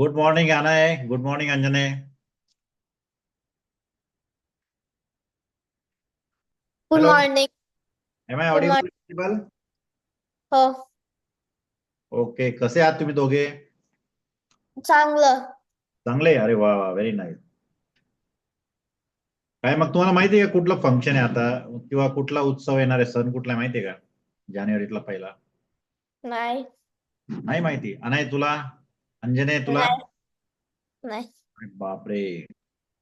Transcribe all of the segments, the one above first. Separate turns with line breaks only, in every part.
Good morning Anay. Good morning अंजने.
Good
hello.
Morning.
Am I
good morning.
Audible?
हो,
okay. कसे आहात तुम्ही दोघे?
चांगलं.
चांगले. अरे वा वा, व्हेरी नाईस. काय मग तुम्हाला माहिती आहे का कुठलं फंक्शन आहे आता, किंवा कुठला उत्सव येणार आहे, सण कुठला आहे माहिती आहे का जानेवारीतला पहिला?
नाही.
नाही माहिती? अनय तुला? अंजने तुला?
नाही. नाही.
अरे बापरे.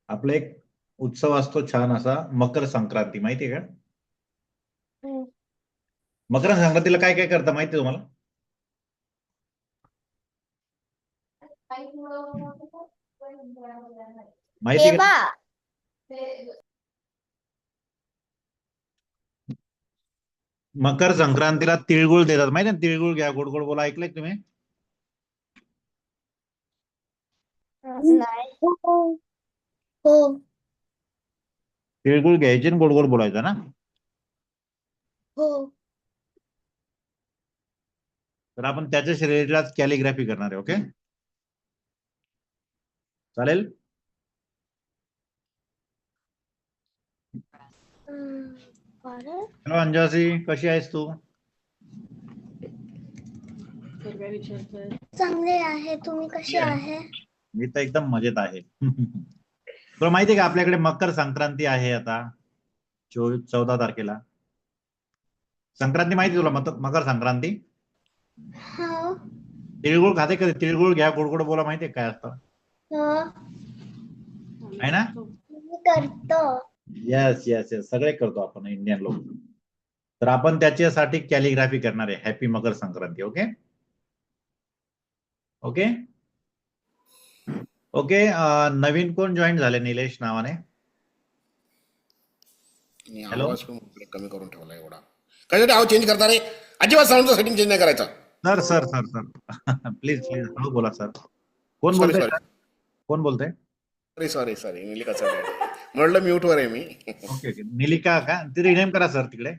आपला एक उत्सव असतो छान असा, मकर संक्रांती, माहिती आहे का?
हम्म.
मकर संक्रांतीला काय काय करता माहिती आहे तुम्हाला? माहिती
हे
आहे का?
बा,
मकर संक्रांतीला तिळगुळ देतात, माहिती आहे? तिळगुळ घ्या, गोड गोड बोला, ऐकलंय तुम्ही?
नाही. हो.
तिळगुळ घ्यायचे आणि गोड गोड बोलायचं ना.
हो.
तर आपण त्याच्या शरीराला कॅलिग्राफी करणार आहे. ओके, चालेल?
बरं.
हॅलो अंजासी, कशी आहेस तू?
चांगले आहे. तुम्ही कसे आहे?
मी तर एकदम मजेत आहे. तुला माहिती आहे का आपल्याकडे मकर संक्रांती आहे आता 14 तारखेला. संक्रांती माहिती आहे तुला? मकर संक्रांती.
हो.
तिळगुळ खाते कधी? तिळगुळ घ्या, गोड गोड बोला, माहिती आहे काय असतं?
हो.
आहे ना?
मी करतो.
येस येस येस, सगळे करतो आपण इंडियन लोक. तर आपण त्याच्यासाठी कॅलिग्राफी करणार आहे. Happy Makar Sankranti. Okay okay okay. नवीन कोण जॉईन झाले निलेश नावाने?
मी
हॅलो.
आवाज पण कमी करून ठेवला एवढा. कशासाठी आवाज चेंज करता रे? अजिबात साऊंडचा सेटिंग चेंज नाही करायचा.
Sir sir sir sir please please हळू बोला सर. कोण
सॉरी
बोलतंय
सॉरी
सर? कोण बोलतंय?
सॉरी सॉरी सॉरी निलिका सर म्हटलं म्यूटवर आहे मी.
Okay okay. निलिका का? ती रिनेम करा सर तिकडे.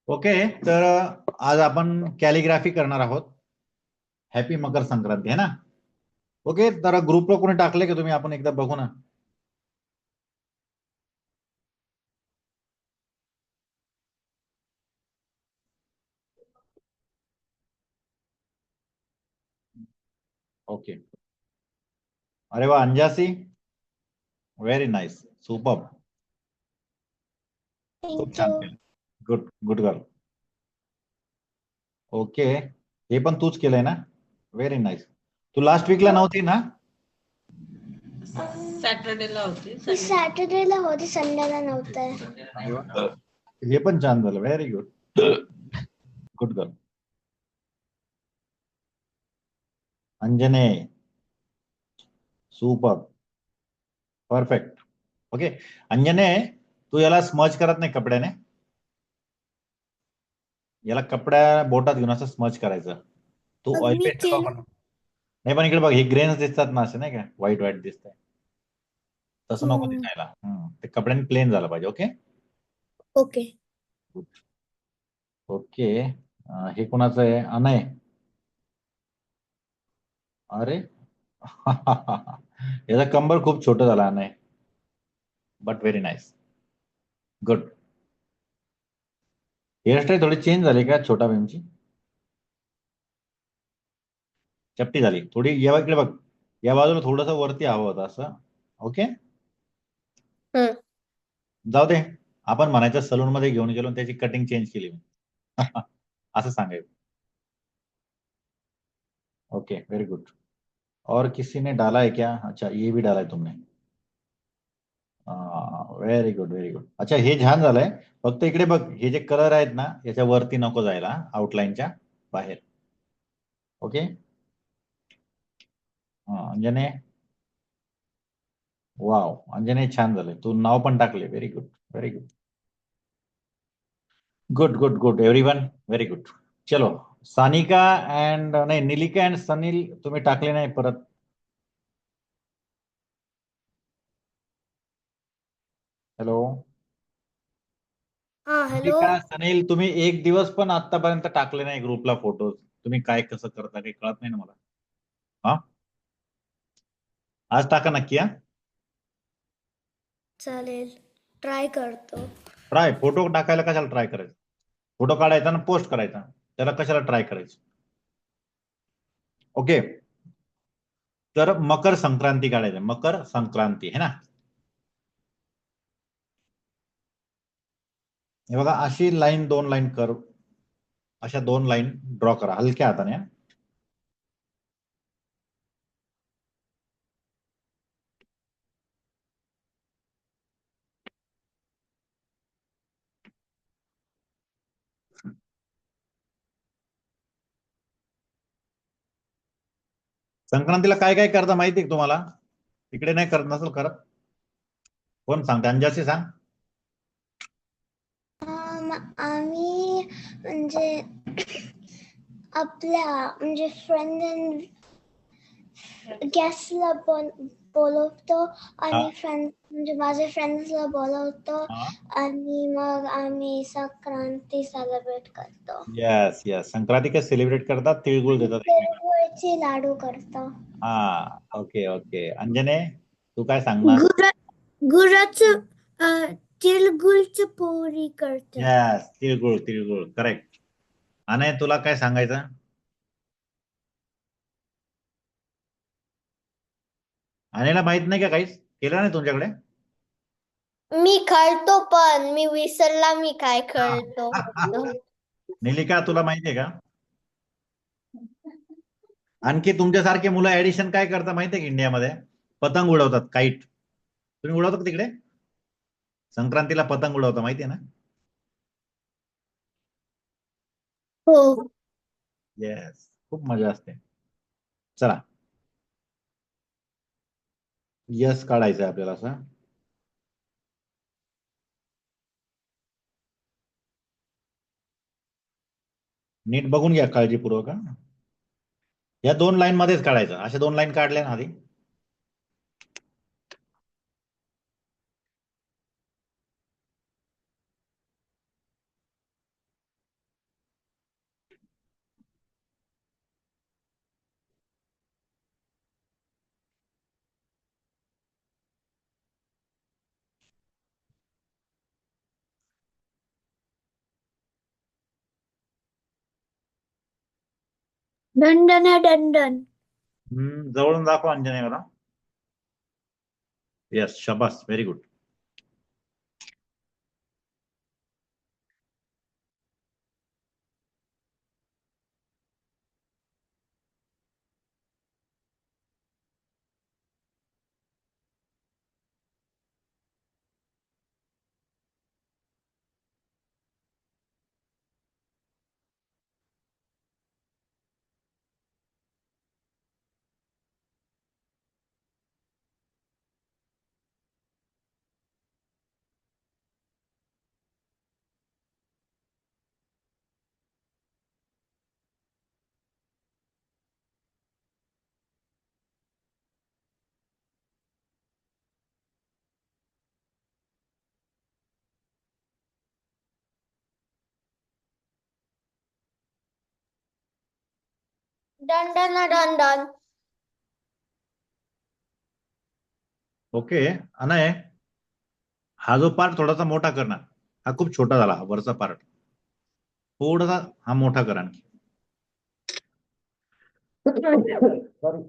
ओके. तर आज आपण कॅलिग्राफी करणार आहोत. हॅपी मकर संक्रांती है ना. ओके. तर ग्रुपला कोणी टाकले का तुम्ही? आपण एकदा बघू ना. ओके. अरे वा अंजासी, व्हेरी नाईस, सुपर. खूप
थँक
छान
यू.
केलं. Good good girl. ओके. हे पण तूच केलंय ना? Very nice. तू लास्ट वीकला नव्हती ना?
सॅटर्डेला होती.
सॅटर्डेला होती, संडेला नव्हतं.
हे पण छान झालं. Very good. Good girl. अंजने, सुपर, परफेक्ट. ओके. अंजने, तू याला स्मज करत नाही कपड्याने? याला कपड्या बोटात घेऊन असं स्मज करायचं. तू ऑइल
मी
पेस्ट
केलं.
नाही, पण इकडे बघ, हे ग्रेन्स दिसतात ना असे, नाही का, व्हाईट व्हाईट दिसतंय. तसं नको
हम्म.
दिसायला. ते कपड्याने प्लेन झालं पाहिजे. Okay
okay.
ओके. हे कोणाचं आहे? अनय. अरे याचा कंबर खूप छोटं झाला Anay, but very nice. Good. Hairstyle थोडी चेंज झाली का छोटा भीमची? चपटी झाली थोडी. या इकडे बघ, या बाजूला थोडस वरती हवं होतं असं. ओके,
हम्म.
जाऊ दे. आपण म्हणायचं सलून मध्ये घेऊन गेलो आणि त्याची कटिंग चेंज केली असं सांगायचं. Okay, very good. और किसी ने डाला है क्या? अच्छा, ये भी डाला है तुमने. Very good very good. अच्छा, हे छान झालंय. फक्त इकडे बघ, हे जे कलर आहेत ना याच्या वरती नको जायला, आउटलाईनच्या बाहेर. ओके. अंजने, वाव, अंजने छान झाले. तू नाव पण टाकले. Very good very good. Good good good everyone, very good. चलो, सानिका अँड नाही, निलिका अँड सनील तुम्ही टाकले नाही परत. हॅलो
हा हॅलो.
निलिका, सनील, तुम्ही एक दिवस पण आतापर्यंत टाकले नाही ग्रुपला फोटो. तुम्ही काय कसं करता काही कळत नाही ना मला. हा, आज टाका नक्की. हा,
चालेल, ट्राय करतो.
ट्राय. फोटो टाकायला कशाला ट्राय करायचं? फोटो काढायचा ना पोस्ट करायचा, त्याला कशाला ट्राय करायचं? ओके. तर मकर संक्रांती काढायचं, मकर संक्रांती है ना. हे बघा, अशी लाईन, 2 लाईन कर, अशा 2 लाईन ड्रॉ करा हलक्या हाताने. संक्रांतीला काय काय करता माहिती आहे तुम्हाला? तिकडे नाही करत नसेल करत? कोण सांगते? अंजाशी सांग.
आम्ही म्हणजे आपल्या म्हणजे फ्रेंड गेस्टला बोलवतो आणि फ्रेंड म्हणजे माझे फ्रेंड्सला बोलवतो आणि मग आम्ही संक्रांती सेलिब्रेट करतो.
येस येस, संक्रांती काय सेलिब्रेट करतात? तिळगुळ देतात एकमेकांना.
तिळगुळचे लाडू करतो.
हा, ओके ओके. अंजने, तू काय सांगणार?
गुळाचं तिळगुळचं पोळी करतो.
येस, तिळगुळ तिळगुळ, करेक्ट. आणि तुला काय सांगायचं? आणेला माहित नाही का काहीच केलं नाही तुमच्याकडे?
मी खेळतो पण मी विसरला मी काय खेळतो.
निलिका, तुला माहितीये का? आणखी तुमच्यासारखे मुलं ऍडिशन काय करतात माहितीये का इंडियामध्ये? पतंग उडवतात, काईट. तुम्ही उडवता का तिकडे? संक्रांतीला पतंग उडवता, माहितीये ना?
हो.
येस, खूप मजा असते. चला, यस काढायचं आपल्याला असं. नीट बघून घ्या काळजीपूर्वक. या 2 लाईन मध्येच काढायचं. अशा 2 लाईन काढल्या ना आधी.
दंडन दंडन.
जवळून दाखव अंजने मला. येस, शबास, व्हेरी गुड.
दंडन दंडन.
ओके. अनय, हा जो पार्ट थोडासा मोठा करणार. हा खूप छोटा झाला, हा वरचा पार्ट. थोडासा हा मोठा करा आणखी. Sorry.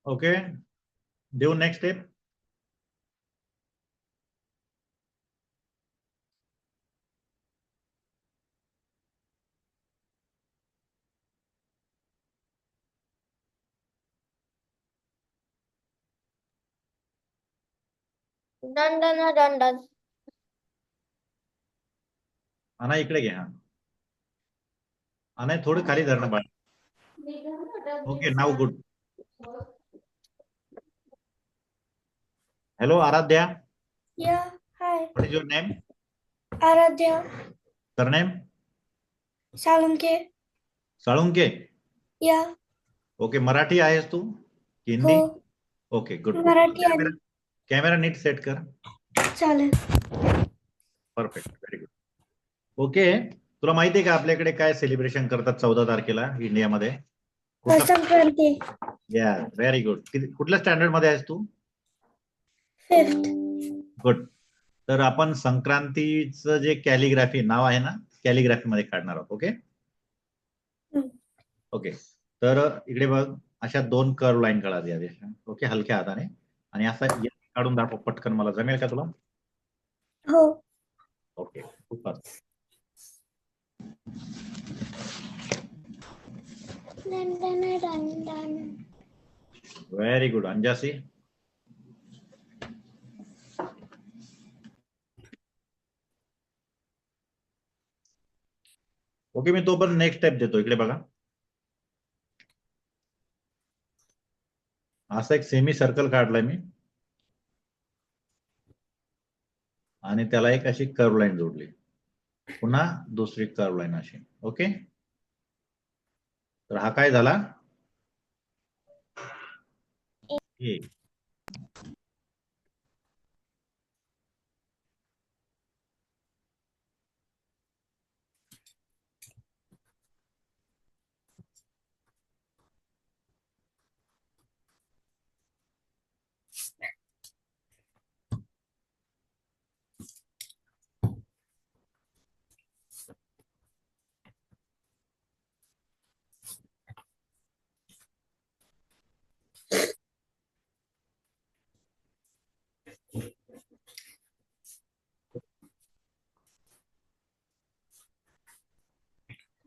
ओके, देऊ next step.
Done, done, done, done.
अनाय इकडे घे. हा, अनाय थोडं खाली धरणं बाळ. ओके, नाव good. Hello Aradhya,
Yeah, hi.
What is your name?
Aradhya,
surname?
Salunke.
Salunke.
Yeah,
okay, Marathi आहेस तू की हिंदी?
हो.
Okay, good.
मराठी आणि
कॅमेरा नीट सेट कर.
चालेल.
Perfect, very good. ओके, तुला माहिती आहे का आपल्याकडे काय सेलिब्रेशन करतात 14 तारखेला इंडियामध्ये?
संक्रांती.
या, व्हेरी गुड. कुठल्या स्टँडर्ड मध्ये आहेस तू?
5th.
गुड. तर आपण संक्रांतीचं जे कॅलिग्राफी नाव आहे ना, कॅलिग्राफी मध्ये काढणार आहोत. ओके ओके, तर इकडे बघ, अशा 2 कर्व लाईन काढा द्या. ओके, हलक्या हाताने. आणि असा काढून दाखव पटकन, मला जमेल का तुला?
हो.
ओके, खूप fast.
Done, done, done, done.
Very good. अंजासी? ओके, मी तो पण नेक्स्ट स्टेप देतो. इकडे बघा, असं एक सेमी सर्कल काढलाय मी आणि त्याला एक अशी कर्व लाईन जोडली. पुन्हा दुसरी कर्व लाईन अशी. ओके, तर हा काय झाला? ए.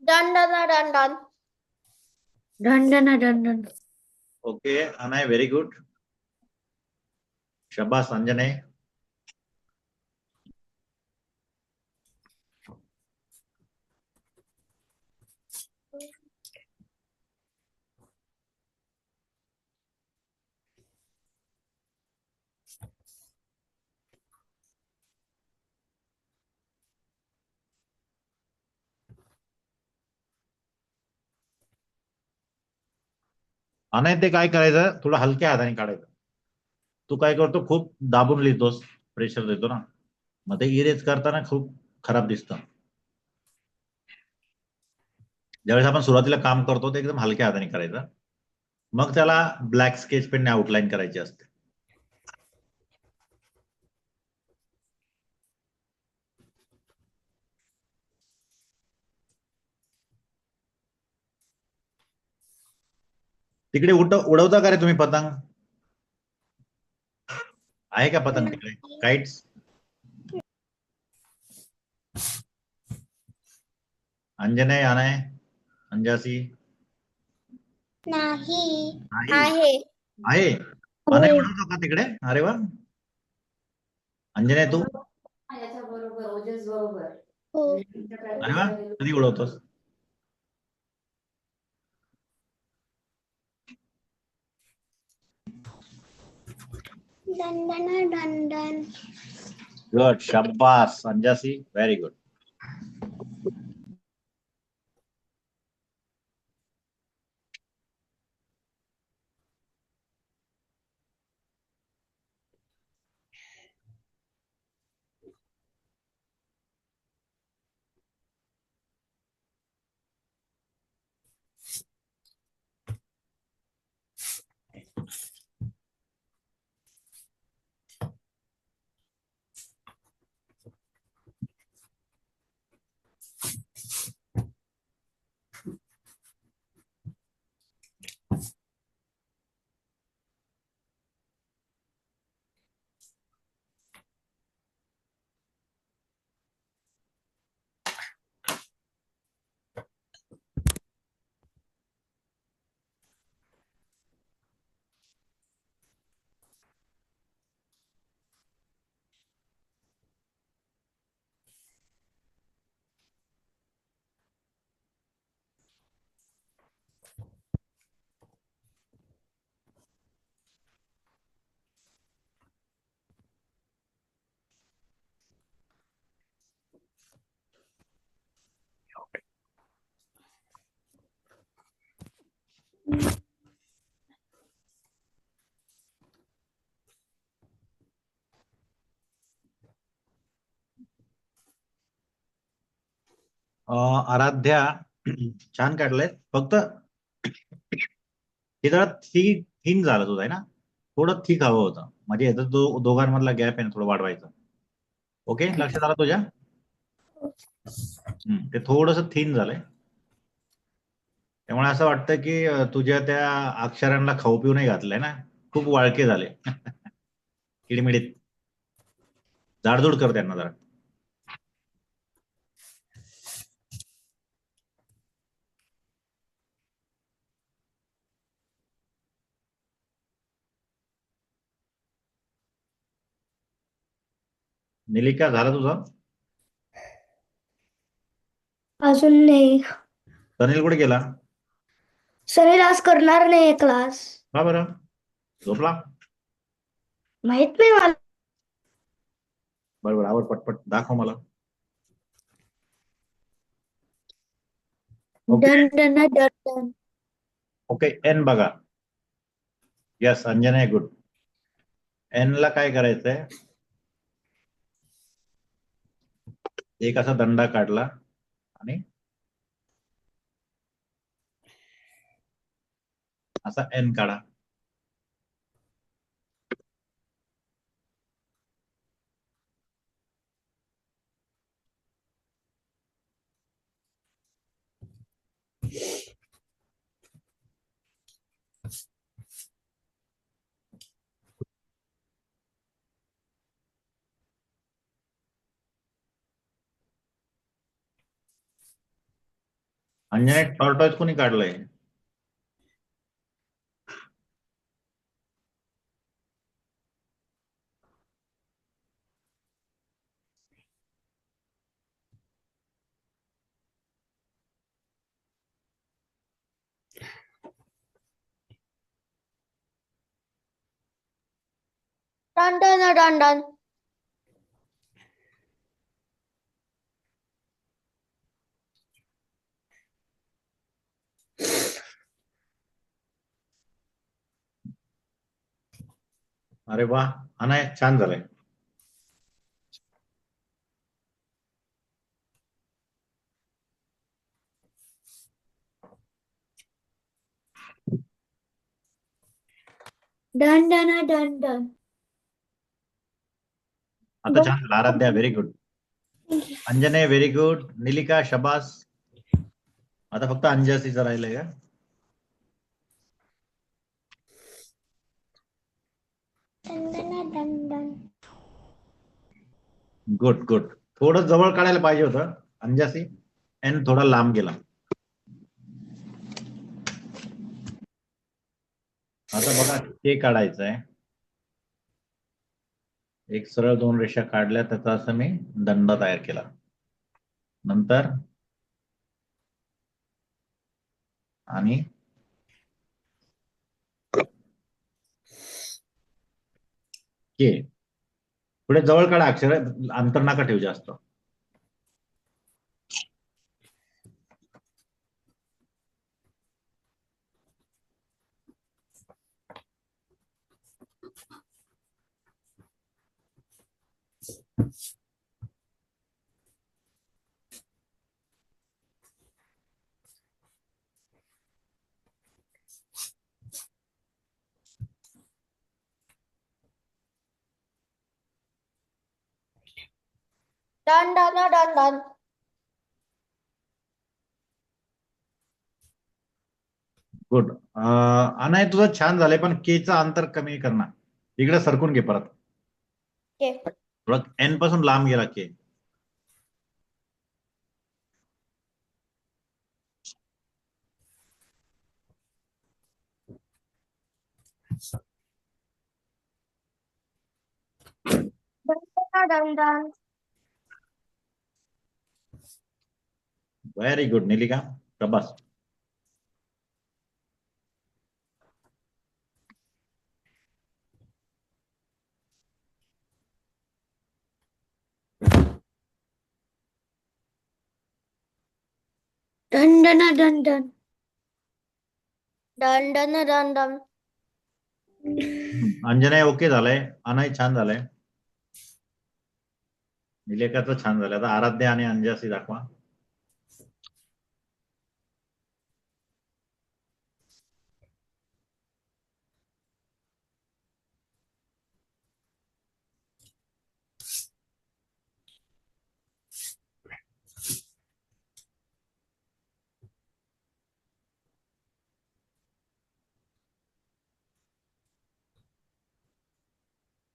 Done, done, done, done. Done, done, done, done.
Okay, Anay, very good. शबास अंजने. अनाय, ते काय करायचं, थोडं हलक्या हाताने काढायचं. तू काय करतो, खूप दाबून लिहितोस, प्रेशर देतो ना, मग ते इरेज करताना खूप खराब दिसतं. ज्यावेळेस आपण सुरुवातीला काम करतो ते एकदम हलक्या हाताने करायचं. मग त्याला ब्लॅक स्केच पेनने आउटलाईन करायची असते. तिकडे उडवता का रे तुम्ही पतंग? आहे का पतंग तिकडे? काइट्स? अंजने, अनाय, अंजासी?
नाही.
आहे. आहे. अनाय उडवतो का तिकडे? अरे वा. अंजने, तू?
हो.
अरे वा, कधी उडवतोस?
Done, done, done, done.
Good, शाबास अंजासी, व्हेरी गुड. आराध्या छान काढलंय, फक्त हे जरा थिन झालं तुझं आहे ना, थोडं थिक हवं होतं, म्हणजे याचा जो दोघांमधला गॅप आहे ना थोडं वाढवायचं. ओके, लक्षात आलं तुझ्या? ते थोडस थिन झालंय, त्यामुळे असं वाटतं की तुझ्या त्या अक्षरांना खाऊ पिऊ नाही घातलंय ना, खूप वाळके झाले. किडमिडीत जाडजूड कर त्यांना जरा. निलिका झालं तुझं?
अजून नाही.
सनील कुठे गेला?
सनील आज करणार नाही क्लास.
का बरं? झोपला?
माहित नाही मला.
बरोबर, आवड पटपट दाखव मला. Okay,
done done done done.
Okay, एन बघा. यस, अंजना आहे, गुड. एन ला काय करायचंय, एक असा दंडा काढला आणि असा एन काढा. अंजने टॉर्टॉइज कोणी काढलंय?
Done done done done.
अरे वा, अनाय छान झालंय.
Done done done done.
आता छान झालं. Aaradhya very good. अंजने व्हेरी गुड. निलिका शबास. आता फक्त अंजसीचं राहिलंय का?
Done done done done.
Good good. थोडं जवळ काढायला पाहिजे होतं अंजासी, एन थोडा लांब गेला. आता बघा, के काढायचं आहे. एक सरळ दोन रेषा काढल्या, त्याचा असं मी दंड तयार केला. नंतर आणि के पुढे जवळ काढा अक्षर, अंतर नका ठेवू जास्त.
Done done done done.
Good. Anay तुझं छान झालंय, पण केचं अंतर कमी करणार. इकडे सरकून घे परत. थोडं एन पासून लांब गेला K.
Done done done.
Very good Nilika, शबास.
Done done done done. Done done done done.
अंजनाय ओके झालंय, अनाय छान झालंय, निलेकाचं छान झालंय. आता आराध्या आणि अंजासी दाखवा.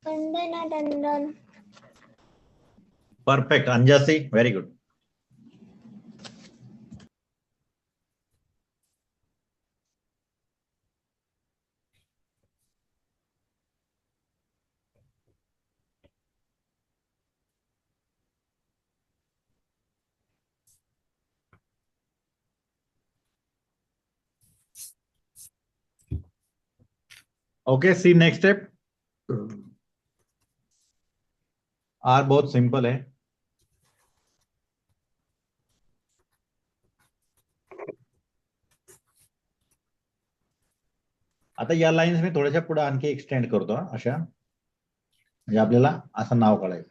Vandana Dandan.
Perfect. Anjasi, very good. Okay, see next step. आर बहुत सिंपल है. आता या लाईन्स मी थोड्याशा पुढे आणखी एक्सटेंड करतो अशा, म्हणजे आपल्याला असं नाव कळायचं.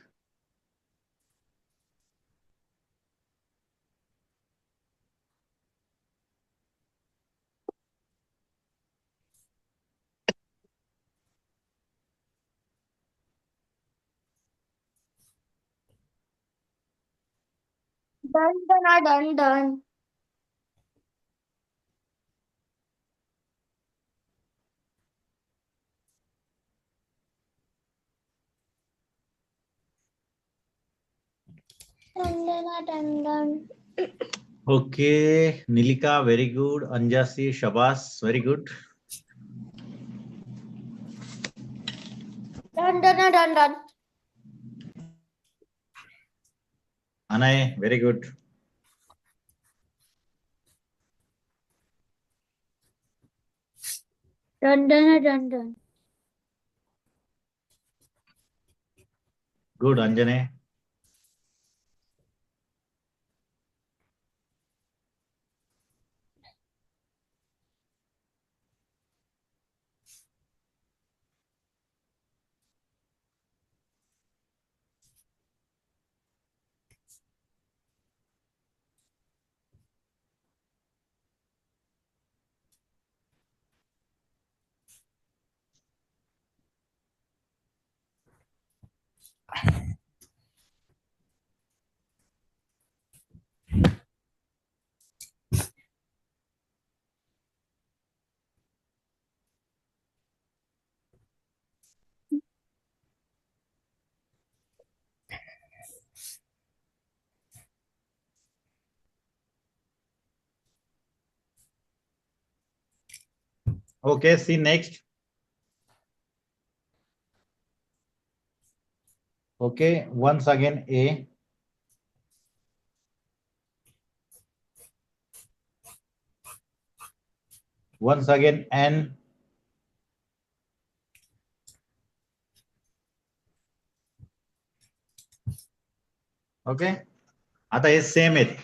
Dandana Dandan. Dandana Dandan.
Okay, Nilika very good. अंजासी शबास, very good.
Dandana Dandan.
Anay very good.
Dandana Dandan.
Good अंजने. Okay, see next. Okay, once again A. Once again N. Okay, आता हे सेम आहेत.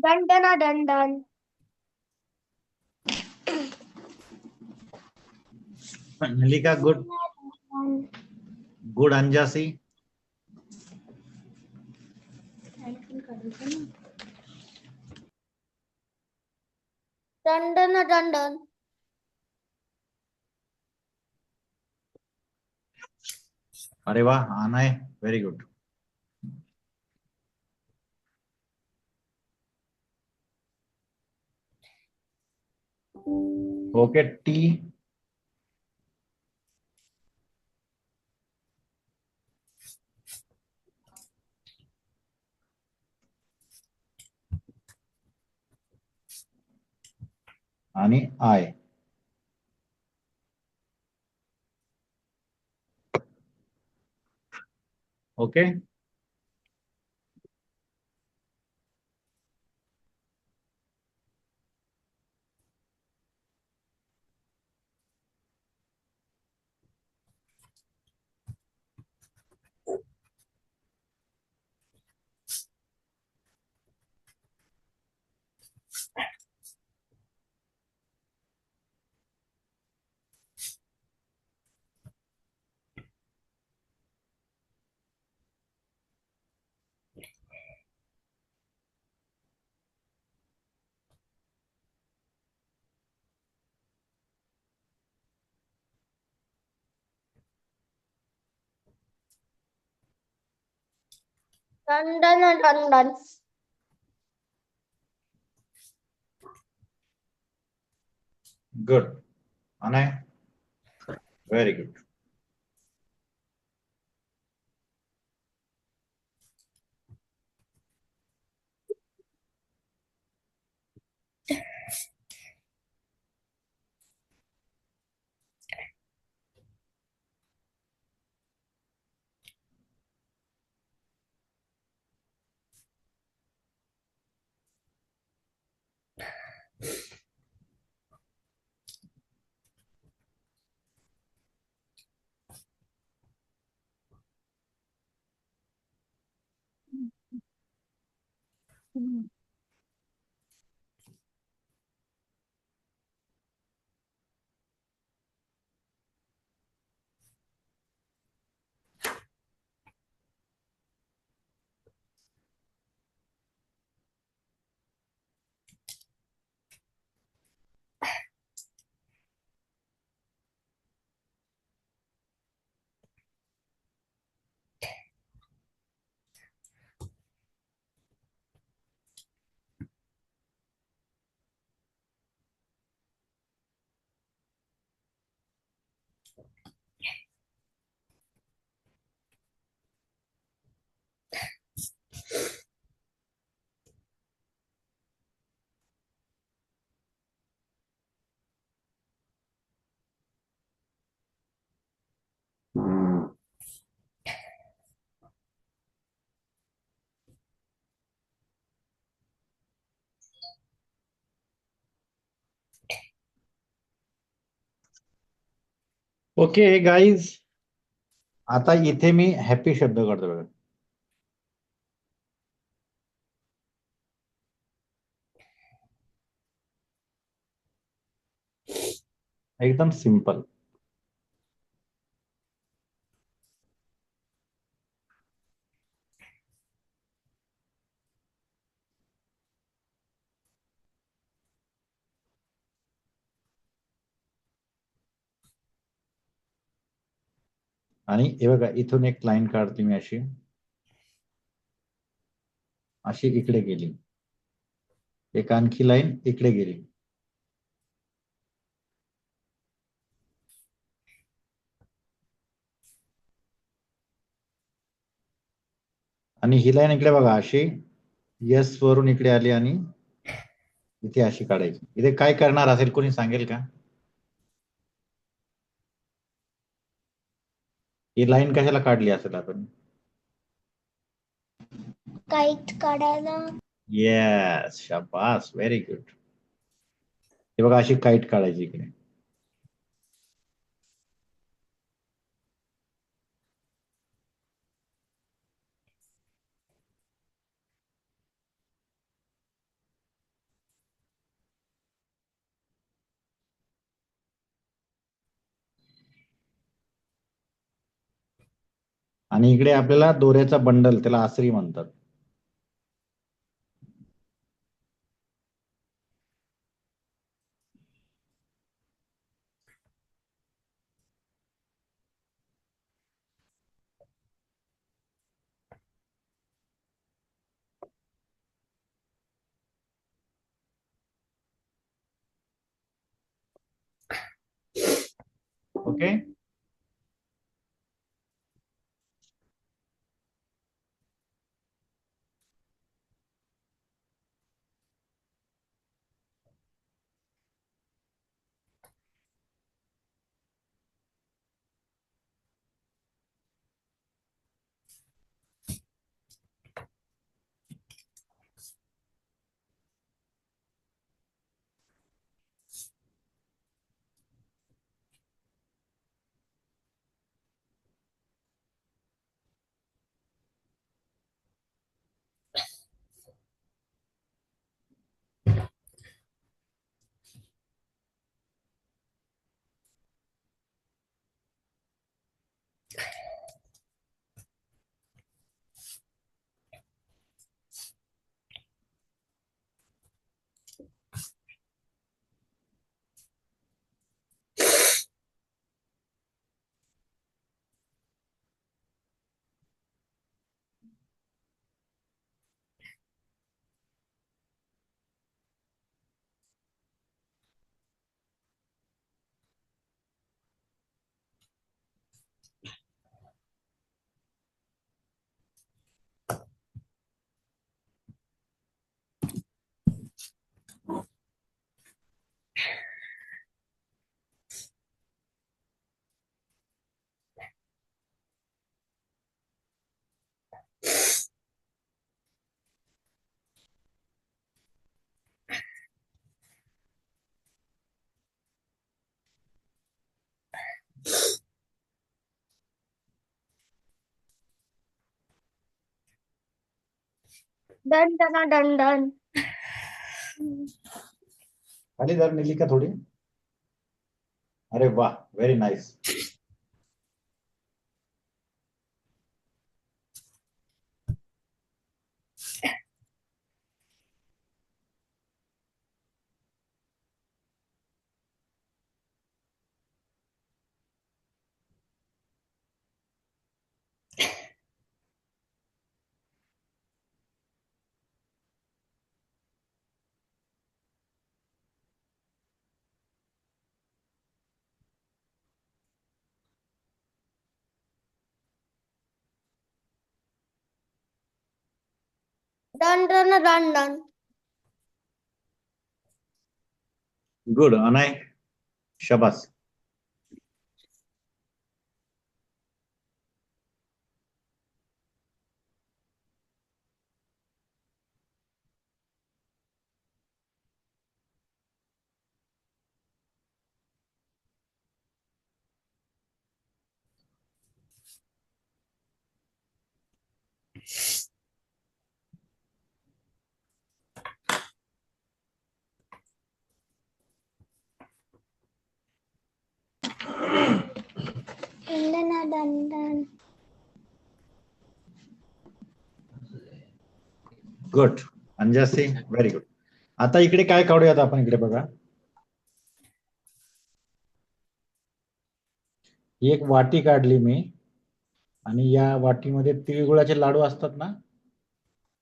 Dandana Dandan.
Nilika good. Good अंजासी.
Dandana Dandan.
अरे वाह, Anay very good. Okay T. आणि I. Okay,
Dun.
Good. Anay, very good. Okay guys, आता इथे मी हॅपी शब्द करतो बघा. एकदम सिंपल. आणि हे बघा, इथून एक लाईन काढते मी अशी, अशी इकडे गेली, एक आणखी लाईन इकडे गेली. आणि ही लाईन इकडे बघा, अशी यस वरून इकडे आली आणि इथे अशी काढायची. इथे काय करणार असेल कोणी सांगेल का? ही लाईन कशाला काढली असेल आपण?
काईट काढायला.
येस, शाबास, व्हेरी गुड. हे बघा, अशी काईट काढायची इकडे. आणि इकडे आपल्याला दोऱ्याचा बंडल, त्याला आसरी म्हणतात. Okay.
Dun dun dun dun.
खाली धर निलिका थोडी. अरे वाह, very nice.
Dun dun dun dun.
Good Anay, शाबास.
Dun dun dun dun.
Good. अंजासी, व्हेरी गुड. आता इकडे काय काढूयात आपण, इकडे बघा. ही एक वाटी काढली मी, आणि या वाटीमध्ये तिळगुळाचे लाडू असतात ना,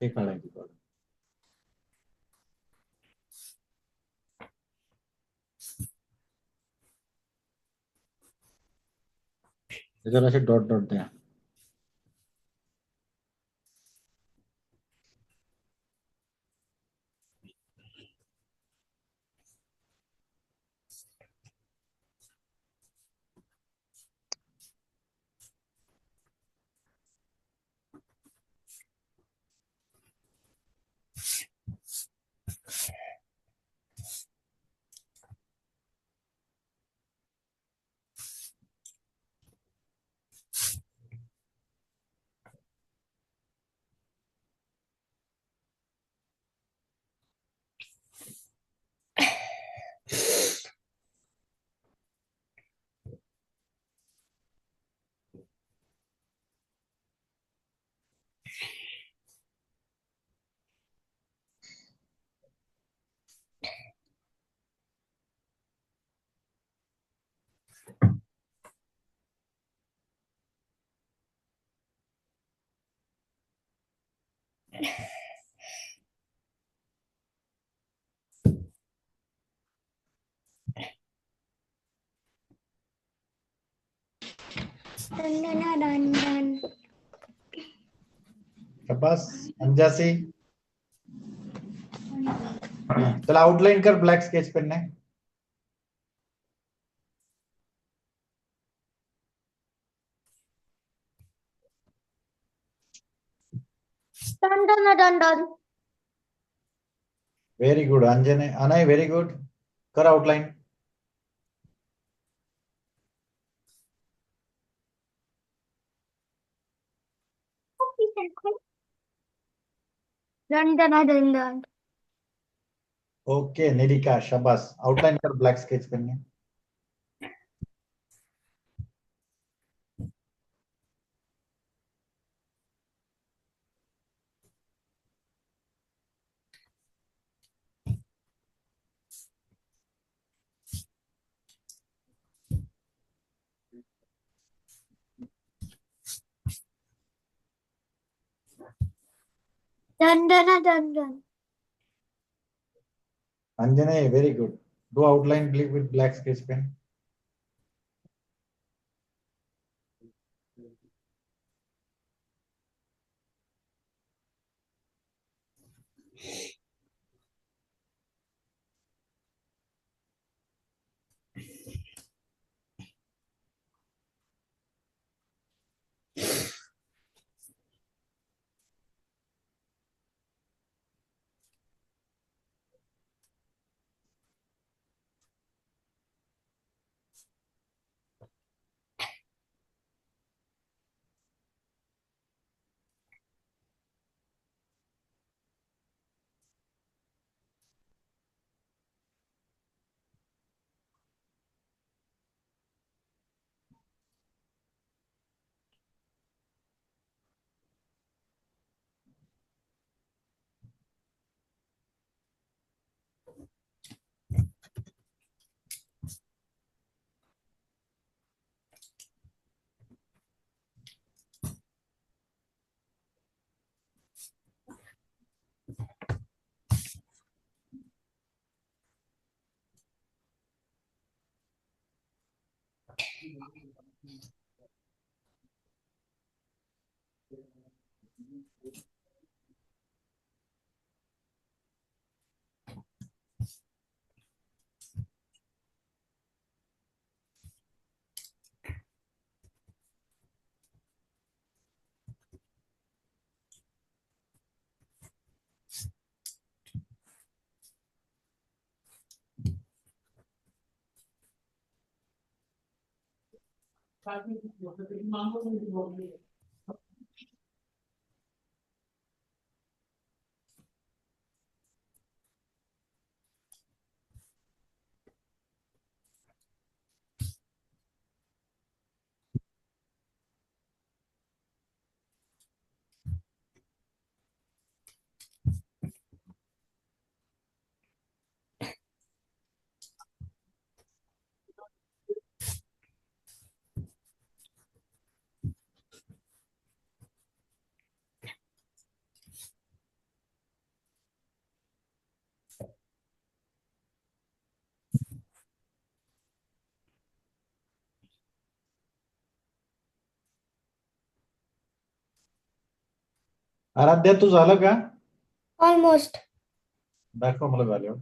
ते काढायचे. त्याच्यावर असे डॉट डॉट द्या.
Dun dun dun dun.
शाबास अंजासी. चला आउटलाईन कर ब्लॅक स्केच पेनने.
Dun dun dun dun.
Very good अंजने, अनय व्हेरी गुड. कर outline.
Dun dun dun dun.
Okay Nilika, शाबास. आउटलाईन कर ब्लॅक स्केच पेनने.
Dun dun dun dun.
अंजने व्हेरी गुड. Do outline please with black sketch pen. Aaradhya तू झालं का?
ऑलमोस्ट.
दाखव मला झालं.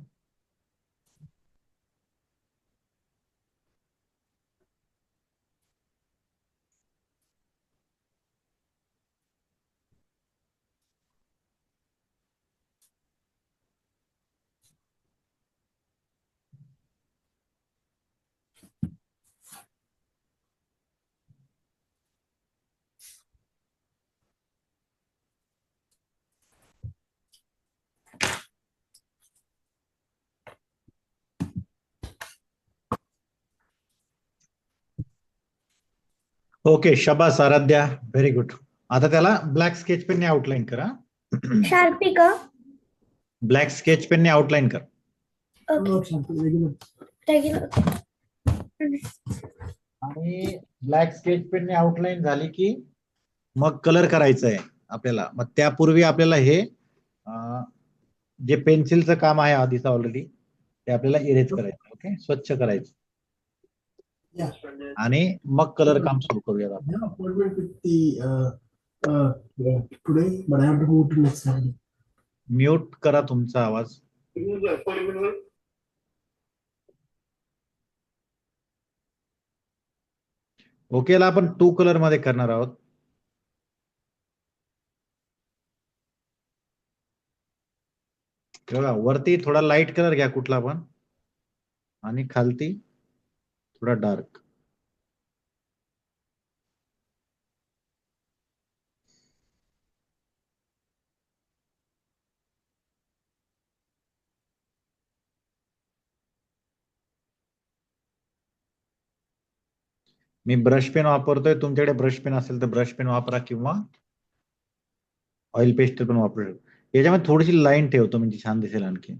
ओके, शबास आराध्या, व्हेरी गुड. आता त्याला ब्लॅक स्केच पेनने आउटलाईन करा.
शार्पी का?
ब्लॅक स्केच पेनने आउटलाईन कर.
रेग्युलर.
आणि ब्लॅक स्केच पेनने आउटलाईन झाली की मग कलर करायचं आहे आपल्याला. मग त्यापूर्वी आपल्याला हे जे पेन्सिलचं काम आहे आधीच ऑलरेडी ते आपल्याला इरेज करायचं. ओके, स्वच्छ करायचं आणि मग कलर काम सुरू करूया आपण. म्यूट करा तुमचा आवाज. ओकेला आपण 2 कलर मध्ये करणार आहोत. बघा, वरती थोडा लाईट कलर घ्या कुठला पण आणि खालती थोडा डार्क. मी ब्रश पेन वापरतोय, तुमच्याकडे ब्रश पेन असेल तर ब्रश पेन वापरा किंवा ऑइल पेस्टल पण वापरू शकतो. याच्यामध्ये थोडीशी लाईन ठेवतो म्हणजे छान दिसेल आणखी.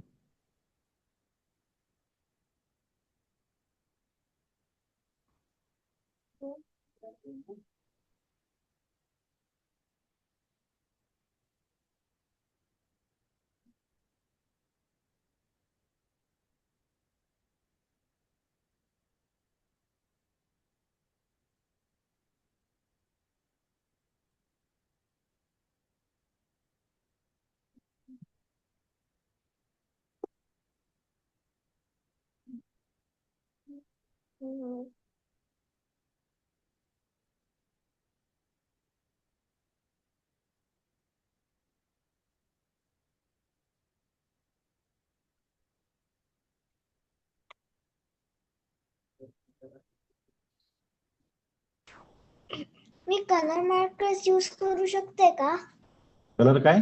मी कलर मार्कर्स यूज करू शकते का?
कलर काय?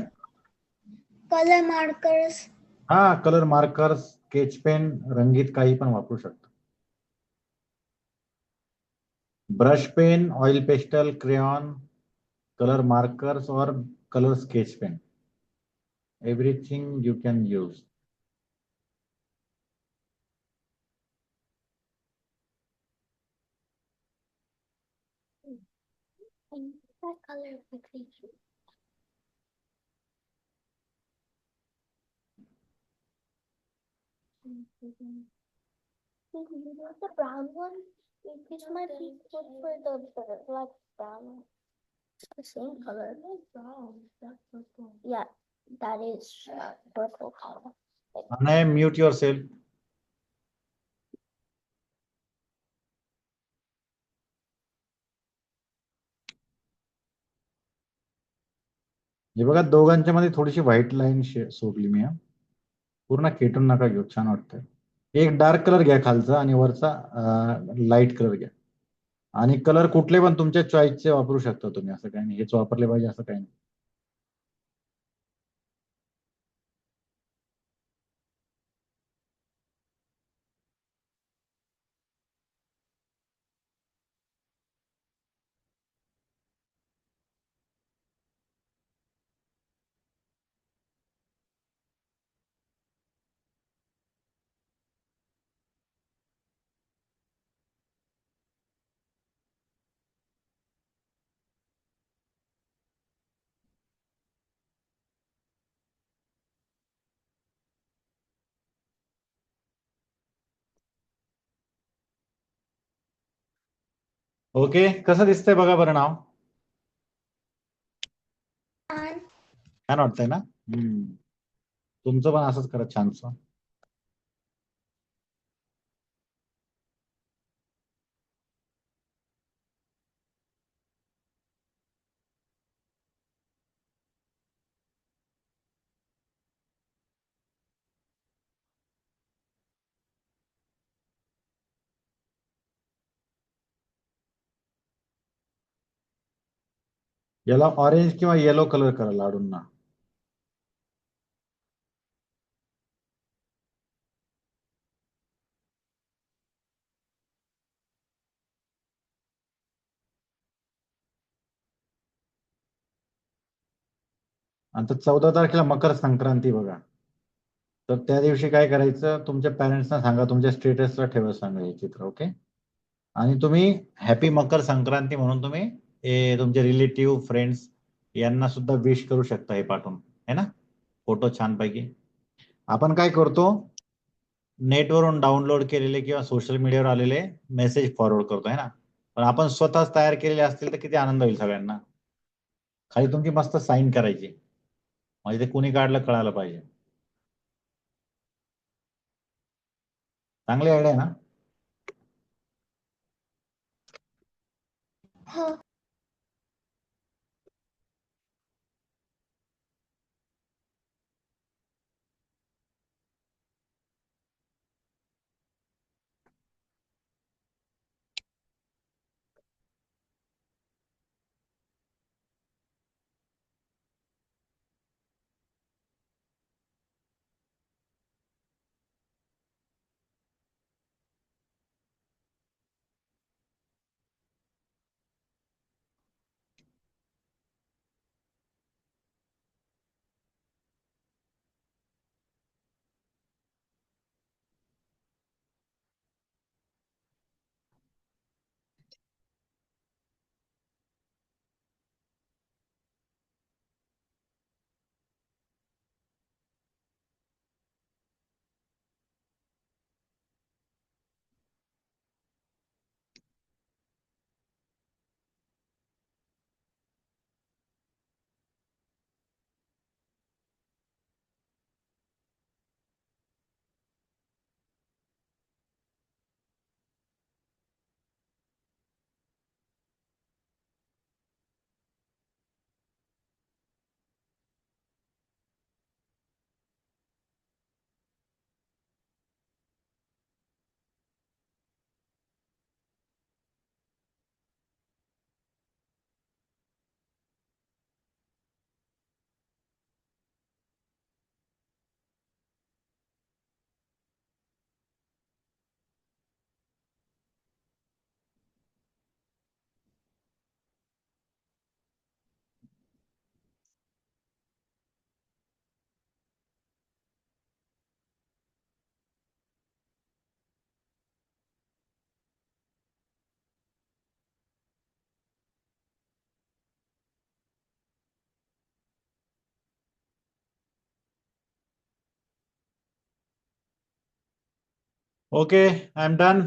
Colour markers.
हा, कलर मार्कर, स्केच पेन, रंगीत काही पण वापरू शकतो. Brush pen, oil pastel, crayon, colour markers और colour sketch pen, everything you can use.
That color would be cute. You want the brown one? Which might be good for the like brown. It's the same color. Yeah, that is purple color.
Anay, mute yourself. हे बघा दोघांच्या मध्ये थोडीशी white line सोडली मी हा. पूर्ण खेटून नका घेऊ, छान वाटतंय. एक डार्क कलर घ्या खालचा आणि वरचा लाईट कलर घ्या. आणि कलर कुठले पण तुमच्या चॉईसचे वापरू शकता तुम्ही, असं काही नाही हेच वापरले पाहिजे असं काही नाही. ओके, कसं दिसतंय बघा बरं नाव. छान वाटतंय ना. तुमचं पण असंच करा छानसं. याला ऑरेंज किंवा येलो कलर करा लाडूंना. आता 14 तारखेला मकर संक्रांती बघा. तर त्या दिवशी काय करायचं, तुमच्या पॅरेंट्सना सांगा, तुमच्या स्टेटसला ठेवा सांगा हे चित्र. ओके. आणि तुम्ही हॅपी मकर संक्रांती म्हणून तुम्ही तुमचे रिलेटिव्ह फ्रेंड्स यांना सुद्धा विश करू शकता हे पाठवून, है ना. फोटो छानपैकी आपण काय करतो, नेटवरून डाउनलोड केलेले किंवा सोशल मीडियावर आलेले मेसेज फॉरवर्ड करतो, है ना. पण आपण स्वतःच तयार केलेले असतील तर किती आनंद होईल सगळ्यांना. खाली तुमची मस्त साईन करायची, म्हणजे ते कुणी काढलं कळायला पाहिजे. चांगली आयडिया ना.
हो.
Okay, I am done.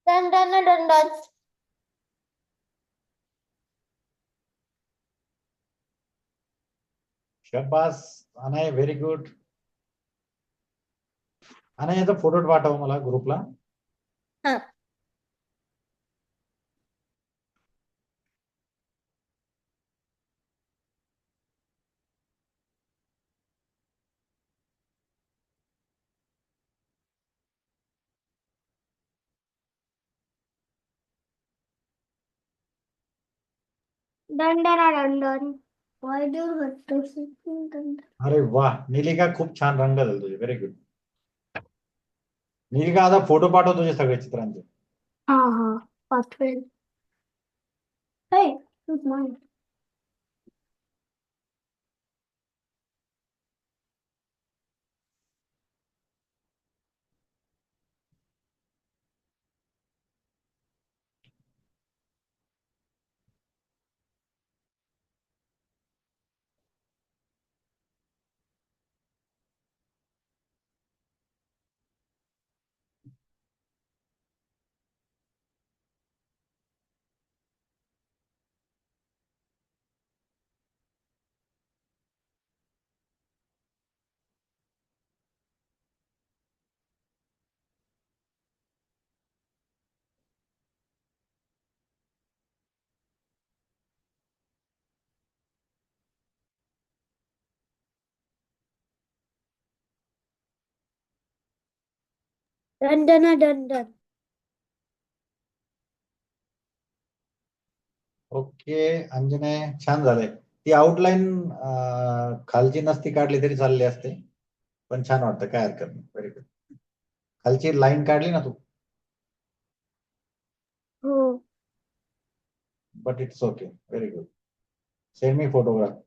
दंडन.
शाबास अनय, व्हेरी गुड. अनय याचा फोटो पाठव मला ग्रुपला.
हा. दंडन. Why do you have to sit in दंडन?
अरे वा निलिका, खूप छान रंग झाले तुझे, व्हेरी गुड. निलिका आता फोटो पाठव तुझे सगळे चित्रांचे.
हा पाठवेल. Hey, who's mine? दंडन.
ओके अंजने, छान झालंय. ती आउटलाईन खालची नसती काढली तरी चालली असते, पण छान वाटतं, काय हरकत नाही. Very good. खालची लाईन काढली ना तू,
हो.
But it's okay, very good. Send me photograph.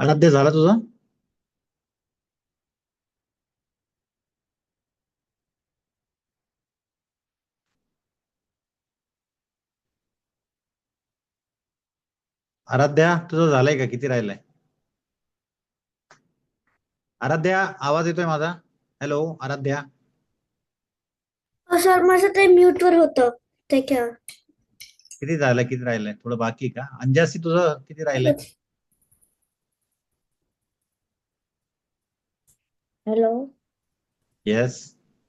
आराध्य झाला तुझं? आराध्या तुझं झालंय का? किती राहिलंय? आराध्या आवाज येतोय माझा? हॅलो आराध्या.
सर माझं ते म्यूट वर होतं ते क्या
किती झालंय? किती राहिलंय? थोडं बाकी का? अंजासी तुझं किती राहिलंय?
हॅलो.
येस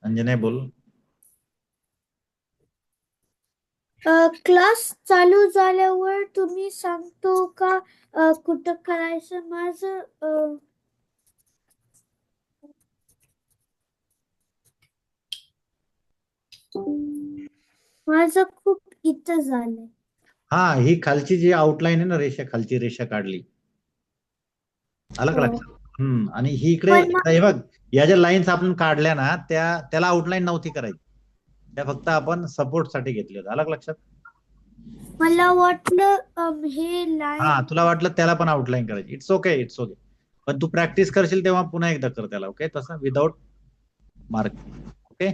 अंजने बोल.
क्लास चालू झाल्यावर तुम्ही सांगतो का कुठं करायचं माझं माझं खूप इथं झालंय.
हा ही खालची जी आउटलाईन आहे ना, रेषा, खालची रेषा काढली, आलं का
हो.
लक्षात? आणि ही इकडे
पण
आता हे बघ, या ज्या लाईन्स आपण काढल्या ना, त्याला आउटलाईन नव्हती करायची, त्या फक्त आपण सपोर्ट साठी घेतल्या होत्या. आलं का लक्षात?
मला वाटलं हे
हा
लाईन
तुला वाटलं त्याला पण आउटलाईन करायची. It's okay, it's okay. पण तू प्रॅक्टिस करशील तेव्हा पुन्हा एकदा कर त्याला. ओके, तसं विदाउट मार्क. ओके.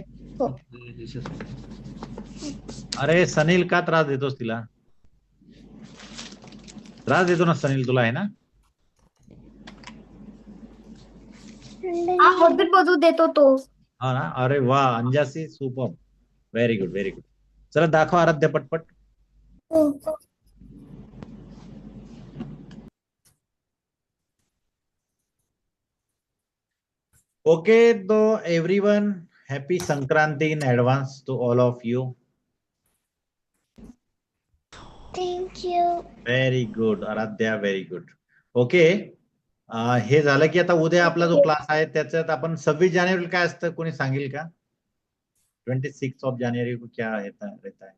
अरे सनील का त्रास देतोस तिला? त्रास देतो ना सनील तुला, आहे ना?
बदू देतो तो.
हा ना. अरे वा अंजासी, super, very good, very good. चला दाखव आराध्य पटपट. Okay, so everyone, happy Sankranti in advance to all of you.
Thank you.
Very good, Aradhya, very good. Okay, हे झालं की आता उद्या आपला जो क्लास आहे त्याच्यात आपण 26 जानेवारी काय असतं कोणी सांगेल का? 26 जानेवारी को क्या रहता है?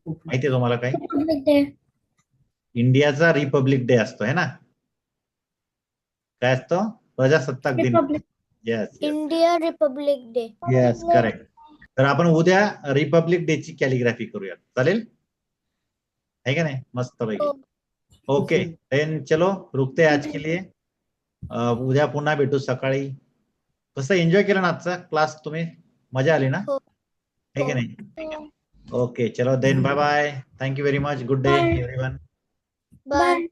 माहिती आहे तुम्हाला काही? इंडियाचा रिपब्लिक डे असतो, है ना? काय असतो? प्रजासत्ताक दिन. Yes yes
India Republic day.
Yes, correct. तर आपण उद्या रिपब्लिक डे ची कॅलिग्राफी करूया, चालेल? है का नाही? मस्त पैकी. ओके देन चलो रुकते आज के लिए. उद्या पुन्हा भेटू सकाळी. कसं एन्जॉय केलं ना आजचा क्लास तुम्ही? मजा आली ना? है की नाही? ओके चलो then bye bye. Thank you very much. Good day everyone.
Bye.